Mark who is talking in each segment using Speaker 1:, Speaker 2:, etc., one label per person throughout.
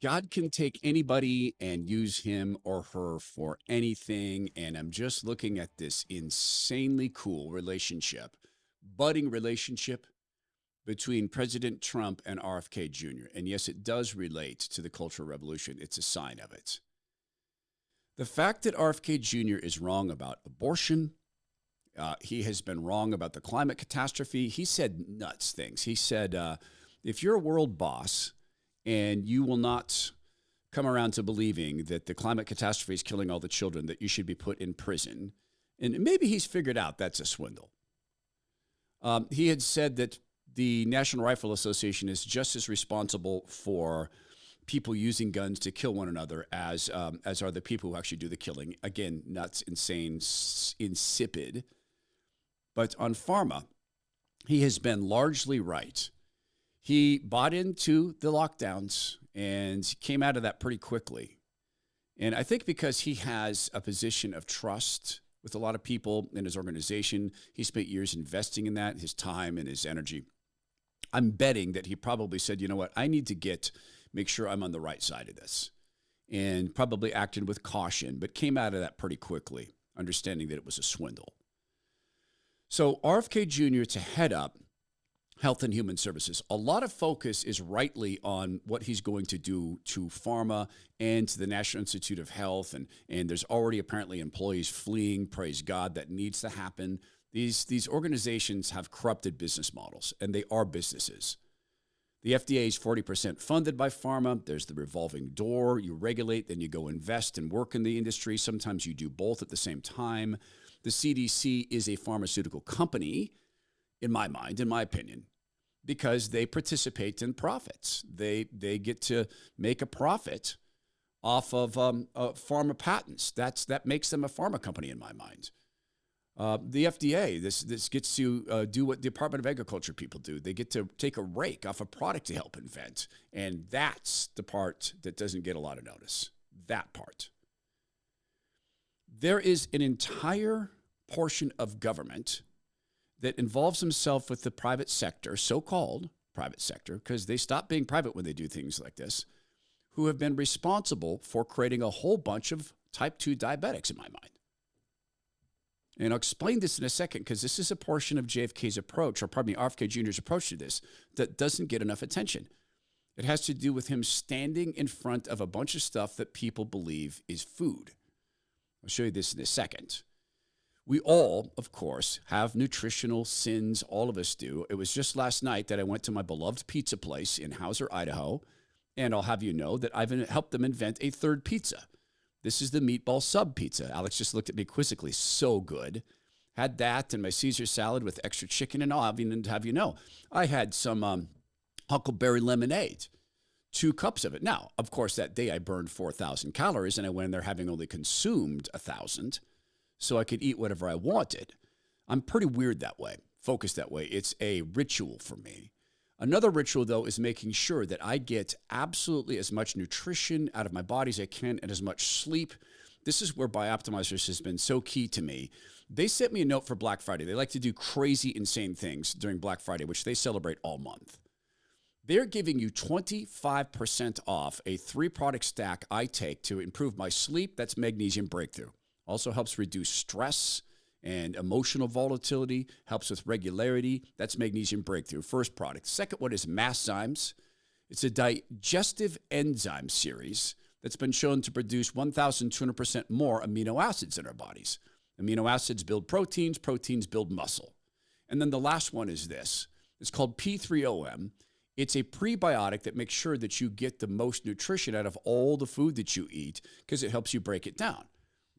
Speaker 1: God can take anybody and use him or her for anything. And I'm just looking at this insanely cool relationship, budding relationship between President Trump and RFK Jr. And yes, it does relate to the Cultural Revolution. It's a sign of it. The fact that RFK Jr. is wrong about abortion, he has been wrong about the climate catastrophe. He said nuts things. He said, if you're a world boss and you will not come around to believing that the climate catastrophe is killing all the children, that you should be put in prison. And maybe he's figured out that's a swindle. He had said that the National Rifle Association is just as responsible for people using guns to kill one another as are the people who actually do the killing. Again, nuts, insane, insipid. But on pharma, he has been largely right. He bought into the lockdowns and came out of that pretty quickly. And I think because he has a position of trust with a lot of people in his organization, he spent years investing in that, his time and his energy. I'm betting that he probably said, you know what, I need to make sure I'm on the right side of this, and probably acted with caution, but came out of that pretty quickly, understanding that it was a swindle. So RFK Jr. to head up Health and Human Services. A lot of focus is rightly on what he's going to do to pharma and to the National Institute of Health. And there's already apparently employees fleeing. Praise God, that needs to happen. These organizations have corrupted business models, and they are businesses. The FDA is 40% funded by pharma. There's the revolving door. You regulate, then you go invest and work in the industry. Sometimes you do both at the same time. The CDC is a pharmaceutical company, in my mind, in my opinion, because they participate in profits. They get to make a profit off of pharma patents. That makes them a pharma company, in my mind. The FDA, this gets to do what the Department of Agriculture people do. They get to take a rake off a product to help invent. And that's the part that doesn't get a lot of notice. That part. There is an entire portion of government that involves himself with the private sector, so-called private sector, because they stop being private when they do things like this, who have been responsible for creating a whole bunch of type 2 diabetics, in my mind. And I'll explain this in a second, because this is a portion of JFK's approach, or pardon me, RFK Jr.'s approach to this, that doesn't get enough attention. It has to do with him standing in front of a bunch of stuff that people believe is food. I'll show you this in a second. We all, of course, have nutritional sins. All of us do. It was just last night that I went to my beloved pizza place in Hauser, Idaho, and I'll have you know that I've helped them invent a third pizza. This is the meatball sub pizza. Alex just looked at me quizzically. So good. Had that and my Caesar salad with extra chicken, and I'll have you know, I had some huckleberry lemonade, 2 cups of it. Now, of course, that day I burned 4,000 calories, and I went in there having only consumed 1,000. So I could eat whatever I wanted. I'm pretty weird that way, focused that way. It's a ritual for me. Another ritual, though, is making sure that I get absolutely as much nutrition out of my body as I can and as much sleep. This is where Bioptimizers has been so key to me. They sent me a note for Black Friday. They like to do crazy, insane things during Black Friday, which they celebrate all month. They're giving you 25% off a 3-product stack I take to improve my sleep. That's Magnesium Breakthrough. Also helps reduce stress and emotional volatility, helps with regularity. That's Magnesium Breakthrough, first product. Second one is Masszymes. It's a digestive enzyme series that's been shown to produce 1,200% more amino acids in our bodies. Amino acids build proteins, proteins build muscle. And then the last one is this. It's called P3OM. It's a prebiotic that makes sure that you get the most nutrition out of all the food that you eat because it helps you break it down.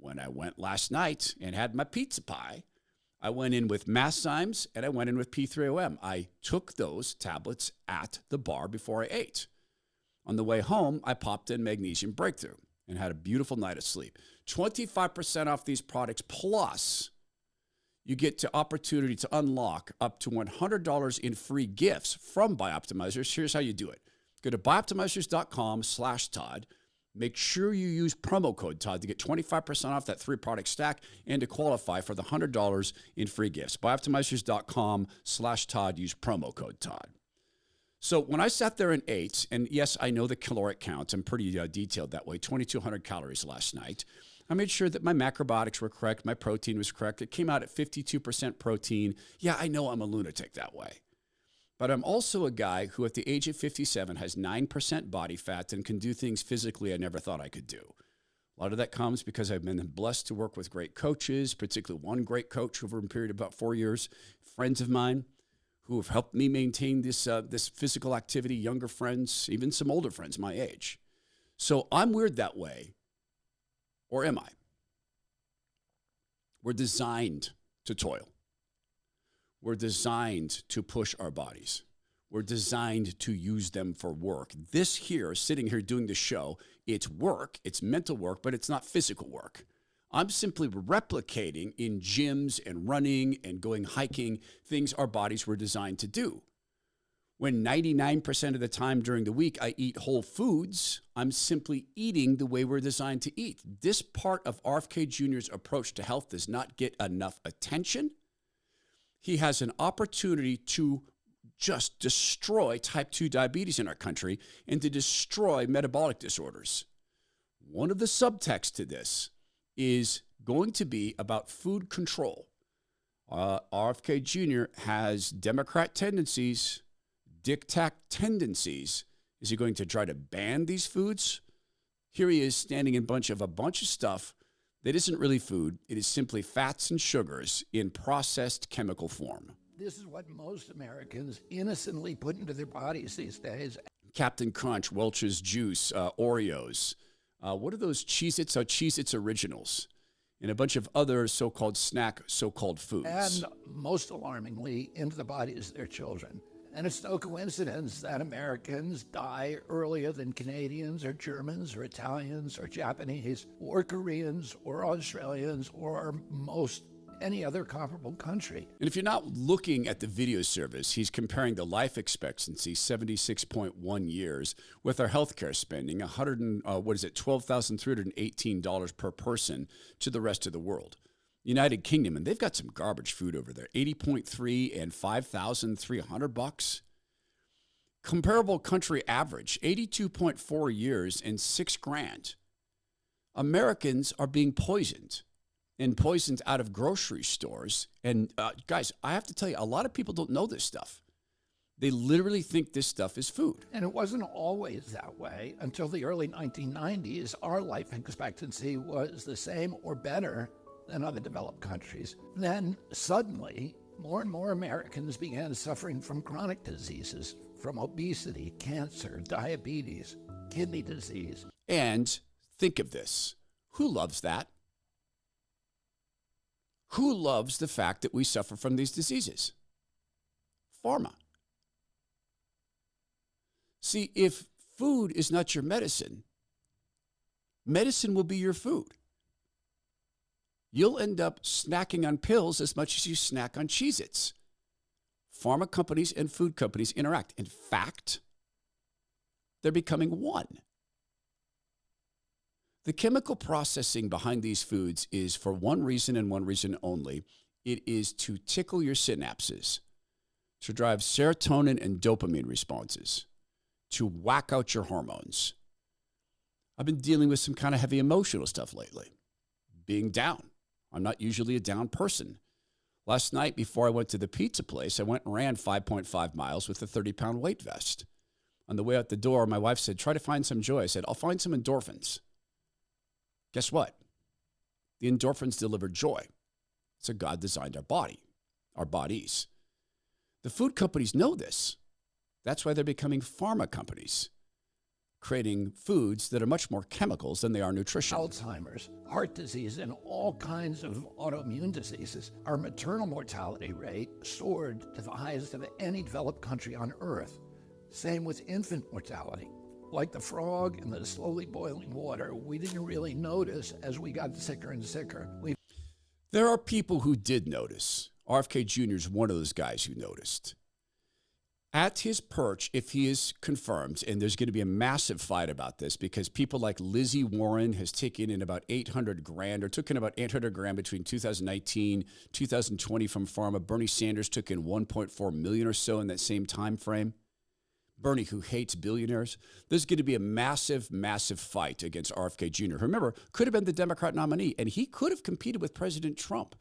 Speaker 1: When I went last night and had my pizza pie, I went in with Masszymes and I went in with P3OM. I took those tablets at the bar before I ate. On the way home, I popped in Magnesium Breakthrough and had a beautiful night of sleep. 25% off these products, plus you get the opportunity to unlock up to $100 in free gifts from Bioptimizers. Here's how you do it. Go to bioptimizers.com/Todd. Make sure you use promo code Todd to get 25% off that 3-product stack and to qualify for the $100 in free gifts. Bioptimizers.com/Todd. Use promo code Todd. So when I sat there and ate, and yes, I know the caloric count. I'm pretty detailed that way, 2,200 calories last night. I made sure that my macrobiotics were correct. My protein was correct. It came out at 52% protein. Yeah, I know I'm a lunatic that way. But I'm also a guy who at the age of 57 has 9% body fat and can do things physically I never thought I could do. A lot of that comes because I've been blessed to work with great coaches, particularly one great coach over a period of about 4 years, friends of mine who have helped me maintain this physical activity, younger friends, even some older friends my age. So I'm weird that way. Or am I? We're designed to toil. We're designed to push our bodies. We're designed to use them for work. This here, sitting here doing the show, it's work, it's mental work, but it's not physical work. I'm simply replicating in gyms and running and going hiking things our bodies were designed to do. When 99% of the time during the week I eat whole foods, I'm simply eating the way we're designed to eat. This part of RFK Jr.'s approach to health does not get enough attention. He has an opportunity to just destroy type 2 diabetes in our country and to destroy metabolic disorders. One of the subtexts to this is going to be about food control. RFK Jr. has Democrat tendencies, dictat tendencies. Is he going to try to ban these foods? Here he is standing in a bunch of stuff that isn't really food. It is simply fats and sugars in processed chemical form.
Speaker 2: This is what most Americans innocently put into their bodies these days.
Speaker 1: Captain Crunch, Welch's Juice, Oreos. What are those Cheez-Its? Cheez-Its Originals. And a bunch of other so-called snack, so-called foods.
Speaker 2: And most alarmingly, into the bodies of their children. And it's no coincidence that Americans die earlier than Canadians or Germans or Italians or Japanese or Koreans or Australians or most any other comparable country.
Speaker 1: And if you're not looking at the video service, he's comparing the life expectancy, 76.1 years, with our healthcare spending, $12,318 per person, to the rest of the world. United Kingdom, and they've got some garbage food over there, 80.3 and $5,300. Comparable country average, 82.4 years and $6,000. Americans are being poisoned out of grocery stores. And guys, I have to tell you, a lot of people don't know this stuff. They literally think this stuff is food.
Speaker 2: And it wasn't always that way. Until the early 1990s, our life expectancy was the same or better than other developed countries. Then suddenly, more and more Americans began suffering from chronic diseases, from obesity, cancer, diabetes, kidney disease.
Speaker 1: And think of this. Who loves that? Who loves the fact that we suffer from these diseases? Pharma. See, if food is not your medicine, medicine will be your food. You'll end up snacking on pills as much as you snack on Cheez-Its. Pharma companies and food companies interact. In fact, they're becoming one. The chemical processing behind these foods is for one reason and one reason only. It is to tickle your synapses, to drive serotonin and dopamine responses, to whack out your hormones. I've been dealing with some kind of heavy emotional stuff lately. Being down. I'm not usually a down person. Last night, before I went to the pizza place, I went and ran 5.5 miles with a 30-pound weight vest. On the way out the door, my wife said, try to find some joy. I said, I'll find some endorphins. Guess what? The endorphins deliver joy. So God designed our bodies. The food companies know this. That's why they're becoming pharma companies, creating foods that are much more chemicals than they are nutrition.
Speaker 2: Alzheimer's, heart disease, and all kinds of autoimmune diseases. Our maternal mortality rate soared to the highest of any developed country on earth. Same with infant mortality. Like the frog in the slowly boiling water, we didn't really notice as we got sicker and sicker.
Speaker 1: There are people who did notice. RFK Jr. is one of those guys who noticed. At his perch, if he is confirmed, and there's going to be a massive fight about this because people like Lizzie Warren has taken in about $800,000 or took in about $800,000 between 2019, 2020 from pharma. Bernie Sanders took in $1.4 million or so in that same time frame. Bernie, who hates billionaires, there's going to be a massive, massive fight against RFK Jr., who, remember, could have been the Democrat nominee, and he could have competed with President Trump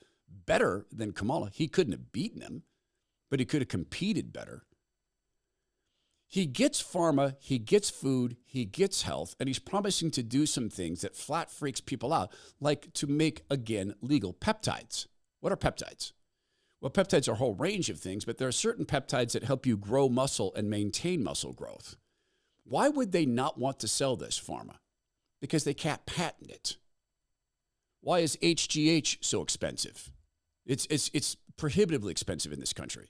Speaker 1: better than Kamala. He couldn't have beaten him, but he could have competed better. He gets pharma, he gets food, he gets health, and he's promising to do some things that flat freaks people out, like to make, again, legal peptides. What are peptides? Well, peptides are a whole range of things, but there are certain peptides that help you grow muscle and maintain muscle growth. Why would they not want to sell this, pharma? Because they can't patent it. Why is HGH so expensive? It's prohibitively expensive in this country.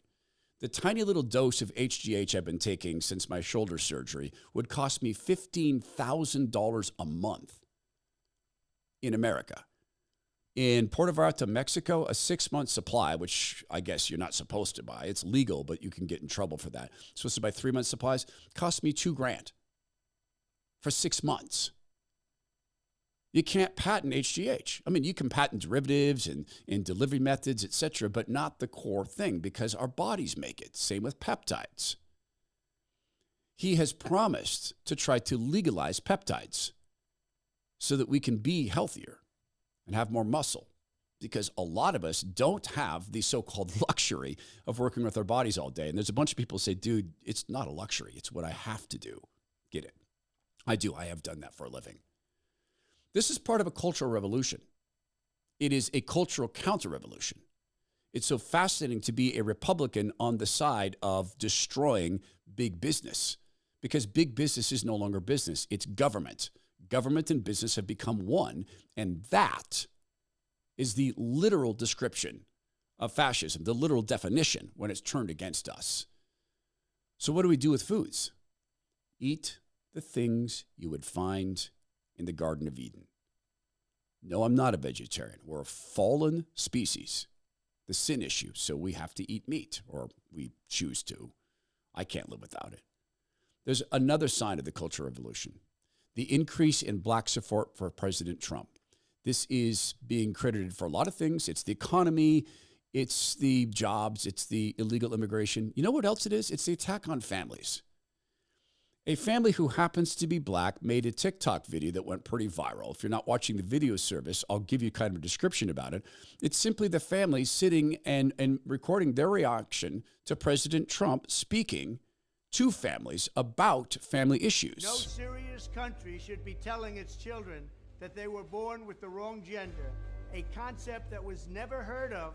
Speaker 1: The tiny little dose of HGH I've been taking since my shoulder surgery would cost me $15,000 a month in America. In Puerto Vallarta, Mexico, a 6-month supply, which I guess you're not supposed to buy. It's legal, but you can get in trouble for that. Supposed to buy 3-month supplies, cost me $2,000 for 6 months. You can't patent HGH. I mean, you can patent derivatives and delivery methods, et cetera, but not the core thing because our bodies make it. Same with peptides. He has promised to try to legalize peptides so that we can be healthier and have more muscle, because a lot of us don't have the so-called luxury of working with our bodies all day. And there's a bunch of people who say, dude, it's not a luxury. It's what I have to do. Get it? I do. I have done that for a living. This is part of a cultural revolution. It is a cultural counter-revolution. It's so fascinating to be a Republican on the side of destroying big business, because big business is no longer business. It's government. Government and business have become one, and that is the literal description of fascism, the literal definition when it's turned against us. So what do we do with foods? Eat the things you would find in the Garden of Eden. No, I'm not a vegetarian. We're a fallen species, the sin issue, so we have to eat meat, or we choose to. I can't live without it. There's another sign of the Cultural Revolution, the increase in black support for President Trump. This is being credited for a lot of things. It's the economy, it's the jobs, it's the illegal immigration. You know what else it is? It's the attack on families. A family who happens to be black made a TikTok video that went pretty viral. If you're not watching the video service, I'll give you kind of a description about it. It's simply the family sitting and recording their reaction to President Trump speaking to families about family issues.
Speaker 3: No serious country should be telling its children that they were born with the wrong gender, a concept that was never heard of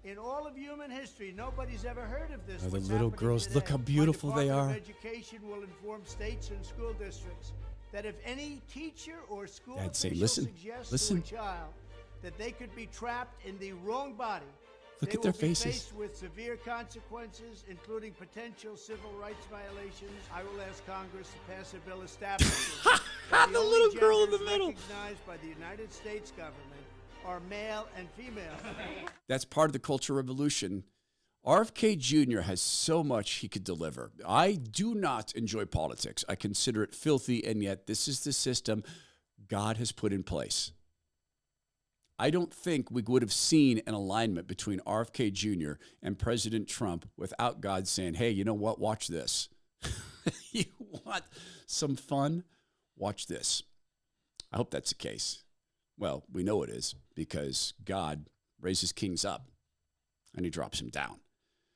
Speaker 3: in all of human history. Nobody's ever heard of this.
Speaker 1: Oh, the little girls, look how beautiful they are.
Speaker 3: The Department of Education will inform states and school districts that if any teacher or school official suggests to a child that they could be trapped in the wrong body,
Speaker 1: look
Speaker 3: they
Speaker 1: at their
Speaker 3: will be
Speaker 1: faces.
Speaker 3: faced with severe consequences, including potential civil rights violations. I will ask Congress to pass a bill establishing that
Speaker 1: the little girl in the middle,
Speaker 3: recognized by the United States government, are male and female.
Speaker 1: That's part of the Cultural Revolution. RFK Jr. has so much he could deliver. I do not enjoy politics. I consider it filthy, and yet this is the system God has put in place. I don't think we would have seen an alignment between RFK Jr. and President Trump without God saying, hey, you know what? Watch this. You want some fun? Watch this. I hope that's the case. Well, we know it is, because God raises kings up and he drops them down.